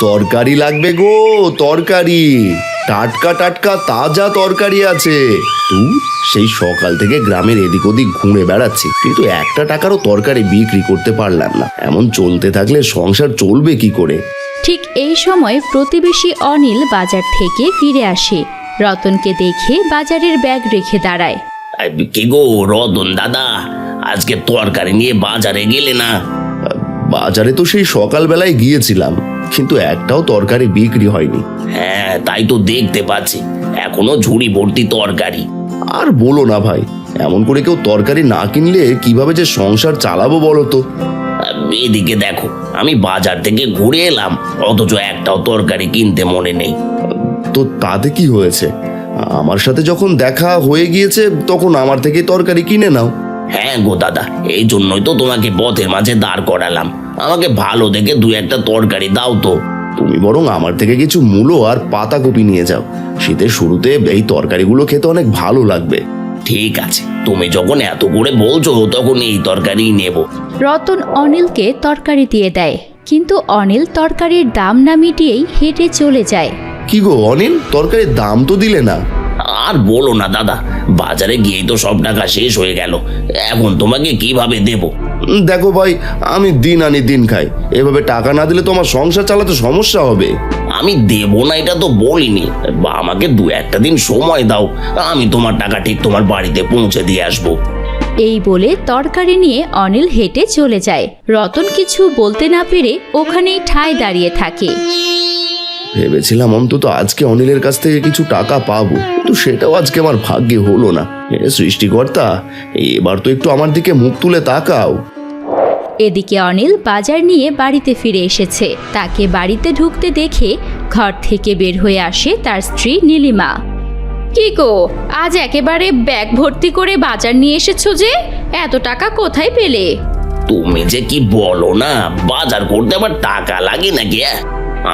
তরকারি লাগবে গো, তরকারি। টাটকা টাটকা তাজা তরকারি আছে। সেই সকাল থেকে গ্রামের এদিক ওদিক ঘুরে বেড়াচ্ছি, কিন্তু একটা টাকারও তরকারি বিক্রি করতে পারলাম না। এমন চলতে থাকলে সংসার চলবে কি করে? ঠিক এই সময় প্রতিবেশী অনিল বাজার থেকে ফিরে আসে। রতনকে দেখে বাজারের ব্যাগ রেখে দাঁড়ায়। কি গো রতন দাদা, আজকে তরকারি নিয়ে বাজারে গেলে না? বাজারে তো সেই সকালবেলায় গিয়েছিলাম, কিন্তু একটাও তরকারি বিক্রি হয়নি। হ্যাঁ, তাই তো দেখতে পাচ্ছি, এখনো ঝুড়ি ভর্তি তরকারি। আর বলো না ভাই, এমন করে কেউ তরকারি না কিনলে কিভাবে যে সংসার চালাবো বলো তো? এদিকে দেখো, আমি বাজার থেকে ঘুরে এলাম, অথচ একটাও তরকারি কিনতে মনে নেই। তো তাতে কি হয়েছে? আমার সাথে যখন দেখা হয়ে গিয়েছে তখন আমার থেকে তরকারি কিনে নাও। হ্যাঁ গো দাদা, এই জন্যই তো তোমাকে পথের মাঝে দাঁড় করালাম। আমাকে ভালো দেখে দুই একটা তরকারি দাও তো। তুমি বরং আমার থেকে কিছু মূলো আর পাতাকপি নিয়ে যাও। শীতের শুরুতে এই তরকারিগুলো খেতে অনেক ভালো লাগবে। ঠিক আছে, তুমি যখন এত করে বলছো তখন এই তরকারি নেব। রতন অনিলকে তরকারি দিয়ে দেয়, কিন্তু অনিল তরকারির দাম না মিটিয়েই হেঁটে চলে যায়। কি গো অনিল, তরকারির দাম তো দিলে না? আর বলো না দাদা, বাজারে গিয়েই তো সব টাকা শেষ হয়ে গেল। এখন তোমাকে কিভাবে দেব? দেখো ভাই, আমি দিন আনি দিন খাই, এভাবে টাকা না দিলে তো আমার সংসার চালাতে সমস্যা হবে। আমি দেব না এটা তো বলিনি, আমাকে দু একটা দিন সময় দাও, আমি তোমার টাকা ঠিক তোমার বাড়িতে পৌঁছে দিয়ে আসবো। এই বলে তরকারি নিয়ে অনিল হেঁটে চলে যায়। রতন কিছু বলতে না পেরে ওখানেই ঠায় দাঁড়িয়ে থাকে। ভেবেছিলাম অন্তত আজকে অনিলের কাছ থেকে কিছু টাকা পাবো, কিন্তু সেটাও আজকে আমার ভাগ্যে হলো না। হে সৃষ্টিকর্তা, এবার তো একটু আমার দিকে মুখ তুলে তাকাও। এদিকে অনিল বাজার নিয়ে বাড়িতে ফিরে এসেছে। তাকে বাড়িতে ঢুকতে দেখে ঘর থেকে বের হয়ে আসে তার স্ত্রী নীলিমা। কি গো, আজ একেবারে ব্যাগ ভর্তি করে বাজার নিয়ে এসেছো যে? এত টাকা কোথায় পেলে? তুমি যে কি বলো না, বাজার করতে আবার টাকা লাগে নাকি?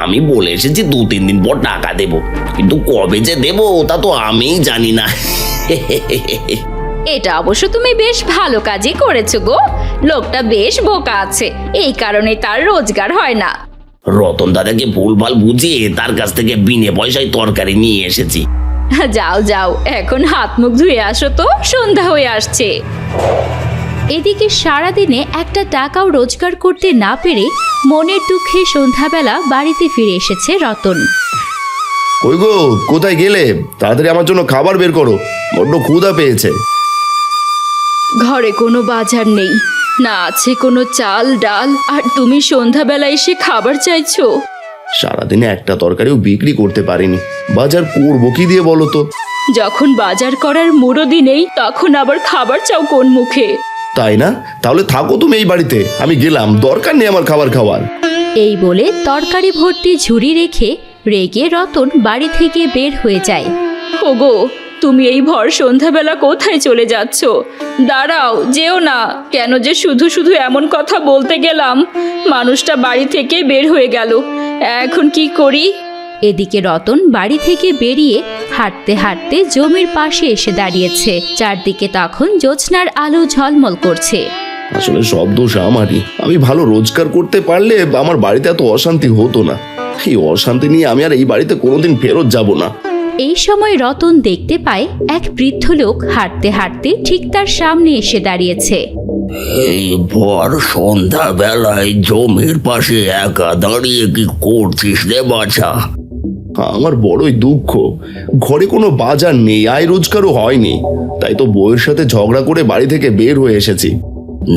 আমি বলে এসেছি 2-3 দিন পর টাকা দেব, কিন্তু কবে যে দেব তা তো আমিই জানি না। এটা অবশ্য তুমি বেশ ভালো কাজই করেছো গো। লোকটা বেশ বোকা আছে, এই কারণে তার রোজগার হয় না। রতন দাদাকে ভুলভাল বুঝিয়ে তার কাছ থেকে বিনে পয়সায় তরকারি নিয়ে এসেছি। যাও যাও, এখন হাত মুখ ধুয়ে আসো তো, সন্ধ্যা হয়ে আসছে। এদিকে সারাদিনে একটা টাকাও রোজগার করতে না পেরে মনের দুঃখে সন্ধ্যাবেলা বাড়িতে ফিরে এসেছে রতন। কই গো, কোথায় গেলে? তাড়াতাড়ি আমার জন্য খাবার বের করো, বড্ড ক্ষুধা পেয়েছে। ঘরে কোনো বাজার নেই, না আছে কোনো চাল ডাল, আর তুমি সন্ধ্যাবেলা এসে খাবার চাইছো? সারাদিনে একটা তরকারিও বিক্রি করতে পারিনি, বাজার করবো কি দিয়ে বলো তো? যখন বাজার করার মুরদি নেই তখন আবার খাবার চাও কোন মুখে? তাই না? তাহলে থাকো তুমি এই বাড়িতে, আমি গেলাম, দরকার নেই আমার খাবার খাওয়ার। এই বলে তরকারি ভর্তি ঝুড়ি রেখে রেগে রতন বাড়ি থেকে বের হয়ে যায়। ওগো, তুমি এই ভর সন্ধ্যাবেলা কোথায় চলে যাচ্ছ? দাঁড়াও, যেও না। কেন যে শুধু শুধু এমন কথা বলতে গেলাম, মানুষটা বাড়ি থেকে বের হয়ে গেল, এখন কি করি? এদিকে রতন বাড়ি থেকে বেরিয়ে হাঁটতে হাঁটতে জমির পাশে এসে দাঁড়িয়েছে। চারদিকে তখন জ্যোৎস্নার আলো ঝলমল করছে। আসলে সব দোষ আমারই। আমি ভালো রোজগার করতে পারলে আমার বাড়িতে এত অশান্তি হতো না। এই অশান্তি নিয়ে আমি আর এই বাড়িতে কোনোদিন ফেরত যাব না। এই সময় রতন দেখতে পায় এক বৃদ্ধ লোক হাঁটতে হাঁটতে ঠিক তার সামনে এসে দাঁড়িয়েছে। এই ভর সন্ধ্যা বেলায় জমির পাশে একা দাঁড়িয়ে কি করছিস রে বাছা? আমার বড়ই দুঃখ, ঘরে কোনো বাজার নেই, আয় রোজগারও হয়নি, তাই তো বউয়ের সাথে ঝগড়া করে বাড়ি থেকে বের হয়ে এসেছি।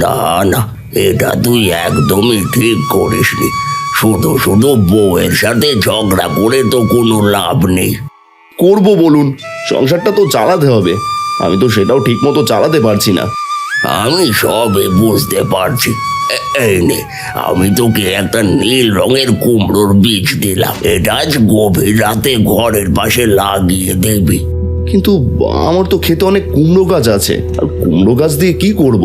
না না, এটা তুই একদমই ঠিক করিসনি। শুধু শুধু বউয়ের সাথে ঝগড়া করে তো কোনো লাভ নেই। করবো বলুন, সংসারটা তো চালাতে হবে, আমি তো সেটাও ঠিক মতো চালাতে পারছি না। আমি সবে বুঝতে পারছি। এই নে, আমি তোকে একটা নীল রঙের কুমড়োর বীজ দিলাম, এটা আজ গভীর রাতে ঘরের পাশে লাগিয়ে দেবি। কিন্তু আমার তো খেতে অনেক কুমড়ো গাছ আছে, আর কুমড়ো গাছ দিয়ে কি করব?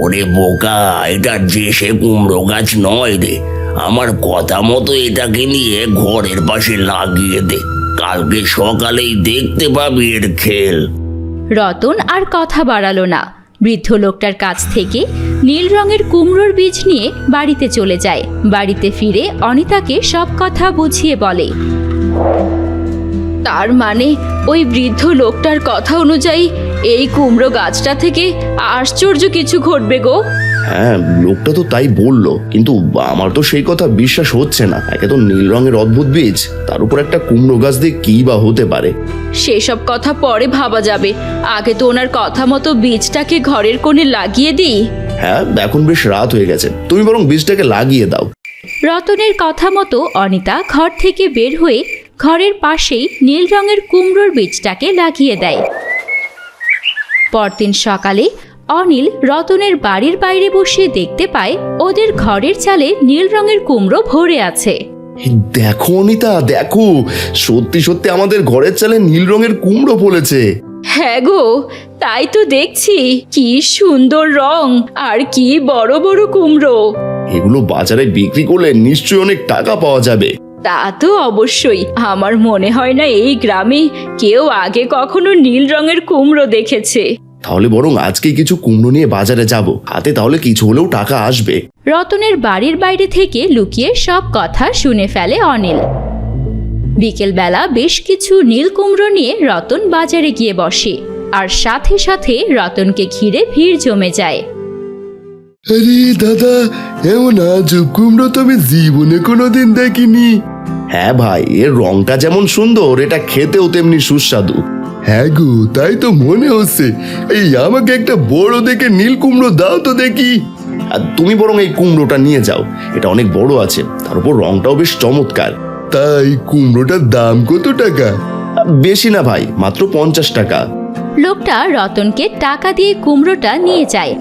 ওরে বোকা, এটা যে সে কুমড়ো গাছ নয় রে। আমার কথা মতো এটাকে নিয়ে ঘরের পাশে লাগিয়ে দে, কালকে সকালেই দেখতে পাবি এর খেল। রতন আর কথা বাড়ালো না, বৃদ্ধ লোকটার কাছ থেকে নীল রঙের কুমড়োর বীজ নিয়ে বাড়িতে চলে যায়। বাড়িতে ফিরে অনিতাকে সব কথা বুঝিয়ে বলে। তার মানে ওই বৃদ্ধ লোকটার কথা অনুযায়ী এই কুমড়ো গাছটা থেকে আশ্চর্য কিছু ঘটবে গো। হ্যাঁ, লোকটা তো তাই বললো, কিন্তু আমার তো সেই কথা বিশ্বাস হচ্ছে না। একে তো নীল রঙের অদ্ভুত বীজ, তার উপর একটা কুমড়ো গাছ দিয়ে কি বা হতে পারে। সেসব কথা পরে ভাবা যাবে, আগে তো ওনার কথা মতো বীজটাকে ঘরের কোণে লাগিয়ে দিই। হ্যাঁ, এখন বেশ রাত হয়ে গেছে, তুমি বরং বীজটাকে লাগিয়ে দাও। রতনের কথা মতো অনিতা ঘর থেকে বের হয়ে ঘরের পাশেই নীল রঙের কুমড়োর বীজটাকে লাগিয়ে দেয়। পরদিন সকালে অনিল রতনের বাড়ির বাইরে বসে দেখতে পায় ওদের ঘরের চালে নীল রঙের কুমড়ো ভরে আছে। দেখো অনিতা, দেখো, সত্যি সত্যি আমাদের ঘরের চালে নীল রঙের কুমড়ো ফলেছে। হ্যাঁ গো, তাই তো দেখছি, কি সুন্দর রং আর কি বড় বড় কুমড়ো। এগুলো বাজারে বিক্রি করলে নিশ্চয়ই অনেক টাকা পাওয়া যাবে। তা তো অবশ্যই, আমার মনে হয় না এই গ্রামে কেউ আগে কখনো নীল রঙের কুমড়ো দেখেছে। তাহলে বরং আজকে কিছু কুমড়ো নিয়ে বাজারে যাব, হাতে তাহলে কিছু হলেও টাকা আসবে। রতনের বাড়ির বাইরে থেকে লুকিয়ে সব কথা শুনে ফেলে অনিল। বিকেলবেলা বেশ কিছু নীল কুমড়ো নিয়ে রতন বাজারে গিয়ে বসে, আর সাথে সাথে রতনকে ঘিরে ভিড় জমে যায়। আরে দাদা, এমন আজব কুমড়ো তো আমি জীবনে কোনোদিন দেখিনি। হ্যাঁ ভাই, এর রংটা যেমন সুন্দর, এটা খেতেও তেমনি সুস্বাদু। হ্যাঁ গো, তাই তো মনে হচ্ছে। এই আমাকে একটা বড় দেখে নীল কুমড়ো দাও তো দেখি। আর তুমি বরং এই কুমড়োটা নিয়ে যাও, এটা অনেক বড় আছে, তার উপর রংটাও বেশ চমৎকার। তাই কুমড়োটার দাম কত টাকা? বেশি না ভাই, মাত্র 50 টাকা। লোকটা রতনকে টাকা দিয়ে কুমড়োটা নিয়ে যায়।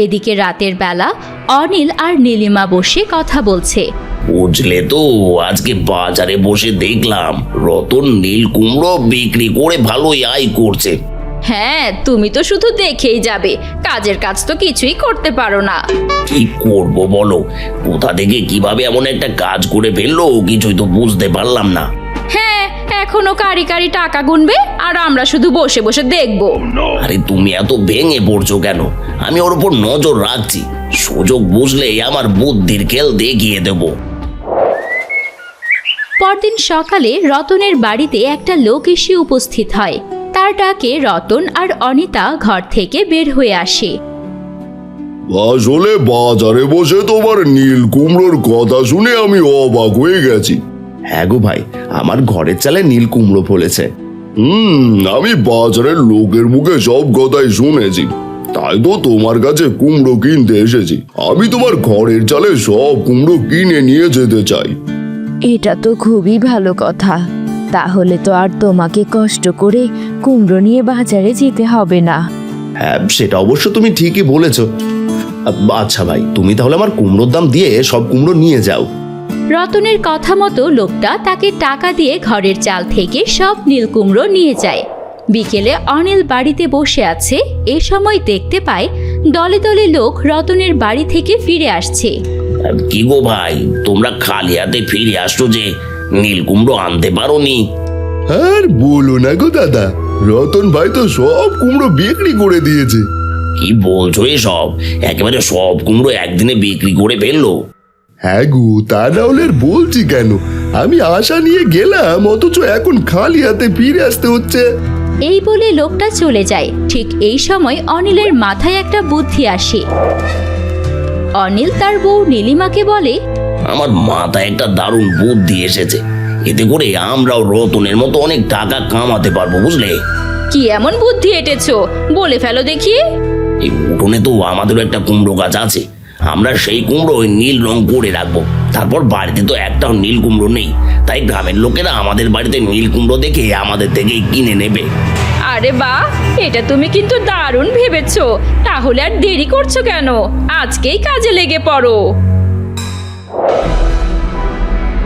এদিকে রাতের বেলা অনিল আর নীলিমা বসে কথা বলছে। বুঝলে তো, আজকে বাজারে বসে দেখলাম রতন নীল কুমড়ো বিক্রি করে ভালোই আয় করছে। হ্যাঁ, তুমি তো শুধু দেখেই যাবে, কাজের কাজ তো কিছুই করতে পারো না। কি করব বলো, কোথা থেকে কিভাবে এমন একটা কাজ করে ফেললো কিছুই তো বুঝতে পারলাম না। হ্যাঁ, এখনো কারি কারি টাকা গুনবে আর আমরা শুধু বসে বসে দেখবো। আরে তুমি এত ভেঙে পড়ছো কেন? আমি ওর উপর নজর রাখছি, সুযোগ বুঝলেই আমার বুদ্ধির খেল দেখিয়ে দেবো। পরদিন সকালে রতনের বাড়িতে একটা লোক এসে উপস্থিত হয়। তার ডাকে রতন আর অনিতা ঘর থেকে বের হয়ে আসে। আসলে বাজারে বসে তোমার নীল কুমড়োর কথা শুনে আমি অবাক হয়ে গেছি। হ্যাঁ গো ভাই, আমার ঘরের চালে নীল কুমড়ো ফলেছে। আমি বাজারের লোকের মুখে সব কথাই শুনেছি, তাই তো তোমার কাছে কুমড়ো কিনতে এসেছি। আমি তোমার ঘরের চালে সব কুমড়ো কিনে নিয়ে যেতে চাই। এটা তো খুবই ভালো কথা, তাহলে তো আর তোমাকে কষ্ট করে কুমড়ো নিয়ে বাজারে যেতে হবে না। হ্যাঁ, সেটা অবশ্য তুমি ঠিকই বলেছ। আচ্ছা ভাই, তুমি তাহলে আমার কুমড়োর দাম দিয়ে সব কুমড়ো নিয়ে যাও। রতনের কথা মতো লোকটা তাকে টাকা দিয়ে ঘরের চাল থেকে সব নীল কুমড়ো নিয়ে যায়। বিকেলে অনিল বাড়িতে বসে আছে, এ সময় দেখতে পায় দলে দলে লোক রতনের বাড়ি থেকে ফিরে আসছে। কি গো ভাই, তোমরা খালি হাতে ফিরে আসছো যে, নীল কুমড়ো আনতে পারোনি? আর বলো না গো দাদা, রতন ভাই তো সব কুমড়ো বিক্রি করে দিয়েছে। কি বলছো এসব? একেবারে সব কুমড়ো একদিনে বিক্রি করে ফেললো? হ্যাঁ গো, তা না হলে আর বলছি কেন, আমি আশা নিয়ে গেলাম, অথচ এখন খালি হাতে ফিরে আসতে হচ্ছে। এই বলে লোকটা চলে যায়। ঠিক এই সময় অনিলের মাথায় একটা বুদ্ধি আসে। অনিল তার বউ নীলিমাকে বলে, আমার মাথায় একটা দারুণ বুদ্ধি এসেছে, এতে করে আমরাও রতনের মতো অনেক টাকা কামাতে পারবো, বুঝলে? কি এমন বুদ্ধি এঁটেছো, বলে ফেলো দেখি। এই উঠোনে তো আমাদেরও একটা কুমড়ো গাছ আছে, আমরা সেই কুমড়ো নীল রং করে রাখবো। তারপর বাড়িতে তো একটাও নীল কুমড়ো নেই, তাই গ্রামের লোকেরা আমাদের বাড়িতে নীল কুমড়ো দেখে আমাদের থেকেই কিনে নেবে। আরে বাহ, এটা তুমি কিন্তু দারুণ ভেবেছো। তাহলে আর দেরি করছো কেন, আজকেই কাজে লেগে পড়ো।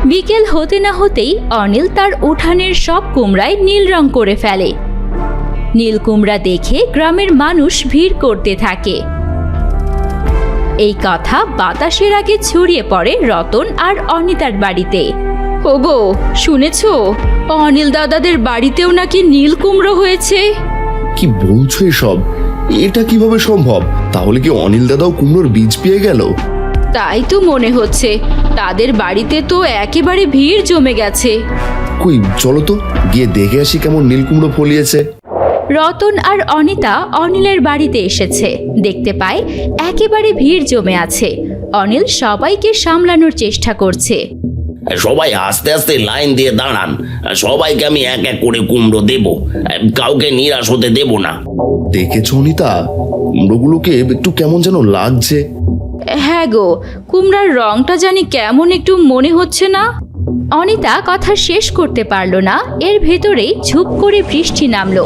বিকেল হতে না হতেই অনিল তার উঠানের সব কুমড়ায় নীল রং করে ফেলে। নীল কুমড়া দেখে গ্রামের মানুষ ভিড় করতে থাকে। এই কথা বাতাসের আগে ছড়িয়ে পড়ে রতন আর অনিতার বাড়িতে। ওগো, শুনেছো অনিল দাদাদের বাড়িতেও নাকি নীল কুমড়ো হয়েছে? কি বলছো এসব? এটা কিভাবে সম্ভব? তাহলে কি অনিল দাদাও কুমড়োর বীজ পেয়ে গেল? তাই তো মনে হচ্ছে। তাদের বাড়িতে তো একেবারে ভিড় জমে গেছে। কই চলো তো গিয়ে দেখে আসি কেমন নীল কুমড়ো ফলিয়েছে। রতন আর অনিতা অনিলের বাড়িতে এসেছে। দেখতে পায় একেবারে ভিড় জমে আছে। অনিল সবাইকে সামলানোর চেষ্টা করছে। সবাই আস্তে আস্তে লাইন দিয়ে দাঁড়ান। সবাইকে আমি এক এক করে কুমড়ো দেব, কাউকে নিরাশ হতে দেব না। দেখেছো অনিতা, কুমড়োগুলোকে একটু কেমন যেন লাগছে। হ্যাঁ গো, কুমড়ার রংটা জানি কেমন একটু মনে হচ্ছে না? অনিতা কথা শেষ করতে পারলো না, এর ভেতরেই ঝুপ করে বৃষ্টি নামলো।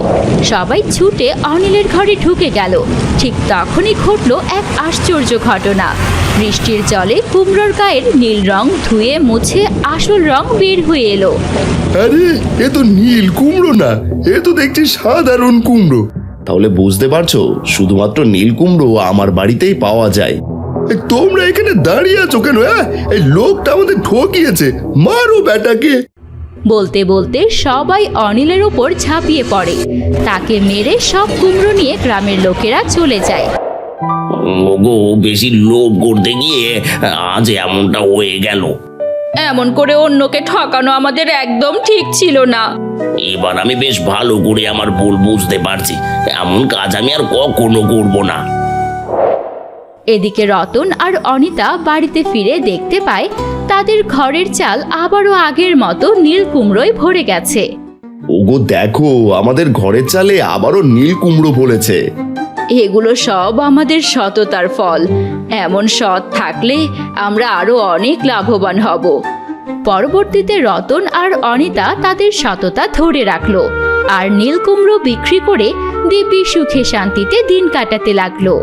সবাই ছুটে অনিলের ঘরে ঢুকে গেল। ঠিক তখনই ঘটলো এক আশ্চর্য ঘটনা। বৃষ্টির জলে কুমড়োর গায়ের নীল রং ধুয়ে মুছে আসল রং বের হয়ে এলো। আরে এ তো নীল কুমড়ো না, এ তো দেখছি সাধারণ কুমড়ো। তাহলে বুঝতে পারছো শুধুমাত্র নীল কুমড়ো আমার বাড়িতেই পাওয়া যায়। তোমরা এখানে দাঁড়িয়ে আছো কেন? এই লোকটা আমাদের ঠকিয়েছে, মারো ব্যাটাকে। বলতে বলতে সবাই অনিলের ওপর ঝাঁপিয়ে পড়ে। তাকে মেরে সব কুমড়ো নিয়ে গ্রামের লোকেরা চলে যায়। ওগো, বেশি লোভ করতে গিয়ে আজ এমনটা হয়ে গেল। এমন করে অন্যকে ঠকানো আমাদের একদম ঠিক ছিল না। এবার আমি বেশ ভালো করে আমার ভুল বুঝতে পারছি। এমন কাজ আমি আর কখনো করব না। এদিকে রতন আর অনিতা বাড়িতে ফিরে দেখতে পায় তাদের ঘরের চাল আবারও আগের মতো নীল কুমড়োয় ভরে গেছে। ওগো দেখো, আমাদের ঘরের চালে আবারও নীল কুমড়ো ফলেছে। এগুলো সব আমাদের সততার ফল। এমন সৎ থাকলে আমরা আরো অনেক লাভবান হব। পরবর্তীতে রতন আর অনিতা তাদের সততা ধরে রাখলো আর নীল কুমড়ো বিক্রি করে দিব্যি সুখে শান্তিতে দিন কাটাতে লাগলো।